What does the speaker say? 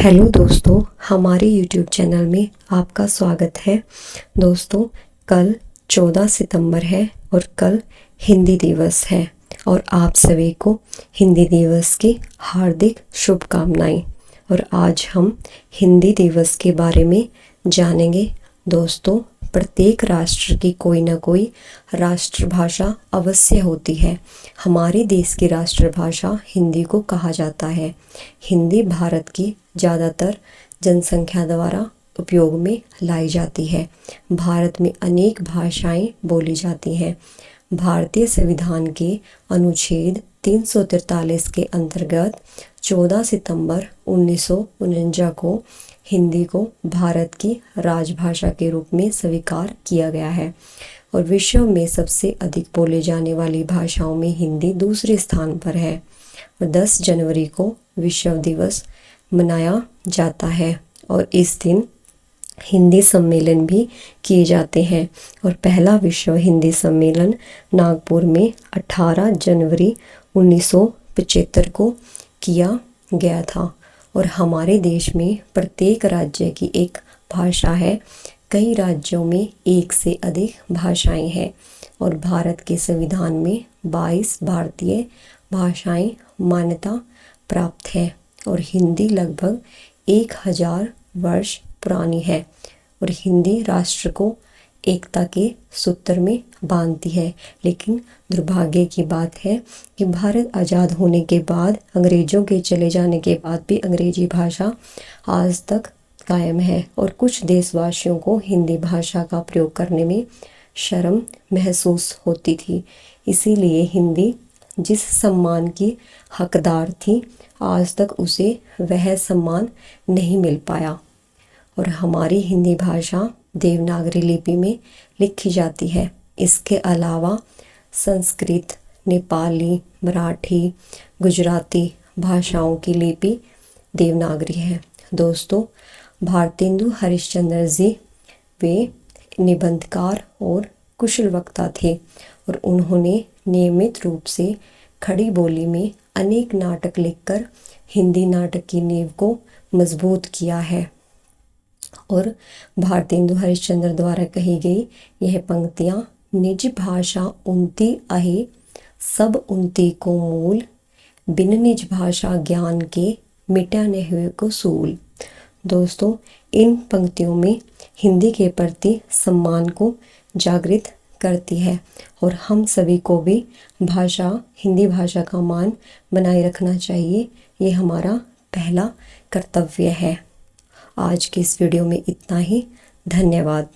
Hello दोस्तों, हमारे YouTube channel में आपका स्वागत है। दोस्तों, कल 14 सितंबर है और कल हिंदी दिवस है और आप सभी को हिंदी दिवस की हार्दिक शुभकामनाएं। और आज हम हिंदी दिवस के बारे में जानेंगे। दोस्तों, प्रत्येक राष्ट्र की कोई ना कोई राष्ट्रभाषा अवश्य होती है। हमारे देश की राष्ट्रभाषा हिंदी को कहा जाता है। हिंदी भारत की ज़्यादातर जनसंख्या द्वारा उपयोग में लाई जाती है। भारत में अनेक भाषाएं बोली जाती हैं। भारतीय संविधान के अनुच्छेद 343 के अंतर्गत 14 सितंबर 1949 को हिंदी को भारत की राजभाषा के रूप में स्वीकार किया गया है और विश्व में सबसे अधिक बोले जाने वाली भाषाओं में हिंदी दूसरे स्थान पर है। और 10 जनवरी को विश्व दिवस मनाया जाता है और इस दिन हिंदी सम्मेलन भी किए जाते हैं। और पहला विश्व हिंदी सम्मेलन नागपुर में 18 जनवरी 1975 को किया गया था। और हमारे देश में प्रत्येक राज्य की एक भाषा है। कई राज्यों में एक से अधिक भाषाएं हैं और भारत के संविधान में 22 भारतीय भाषाएं मान्यता प्राप्त है और हिंदी लगभग 1000 वर्ष पुरानी है। और हिंदी राष्ट्र को एकता के सूत्र में बांधती है। लेकिन दुर्भाग्य की बात है कि भारत आज़ाद होने के बाद, अंग्रेज़ों के चले जाने के बाद भी अंग्रेजी भाषा आज तक कायम है और कुछ देशवासियों को हिंदी भाषा का प्रयोग करने में शर्म महसूस होती थी। इसीलिए हिंदी जिस सम्मान की हकदार थी, आज तक उसे वह सम्मान नहीं मिल पाया। और हमारी हिंदी भाषा देवनागरी लिपि में लिखी जाती है। इसके अलावा संस्कृत, नेपाली, मराठी, गुजराती भाषाओं की लिपि देवनागरी है। दोस्तों, भारतेंदु हरिश्चंद्र जी वे निबंधकार और कुशल वक्ता थे और उन्होंने नियमित रूप से खड़ी बोली में अनेक नाटक लिखकर हिंदी नाटक की नींव को मजबूत किया है। और भारतेंदु हरिश्चंद्र द्वारा कही गई यह पंक्तियाँ, निज भाषा उनती अहे सब उनती को मूल, बिन निज भाषा ज्ञान के मिटा न हुए को सूल। दोस्तों, इन पंक्तियों में हिंदी के प्रति सम्मान को जागृत करती है और हम सभी को भी हिंदी भाषा का मान बनाए रखना चाहिए। ये हमारा पहला कर्तव्य है। आज की इस वीडियो में इतना ही। धन्यवाद।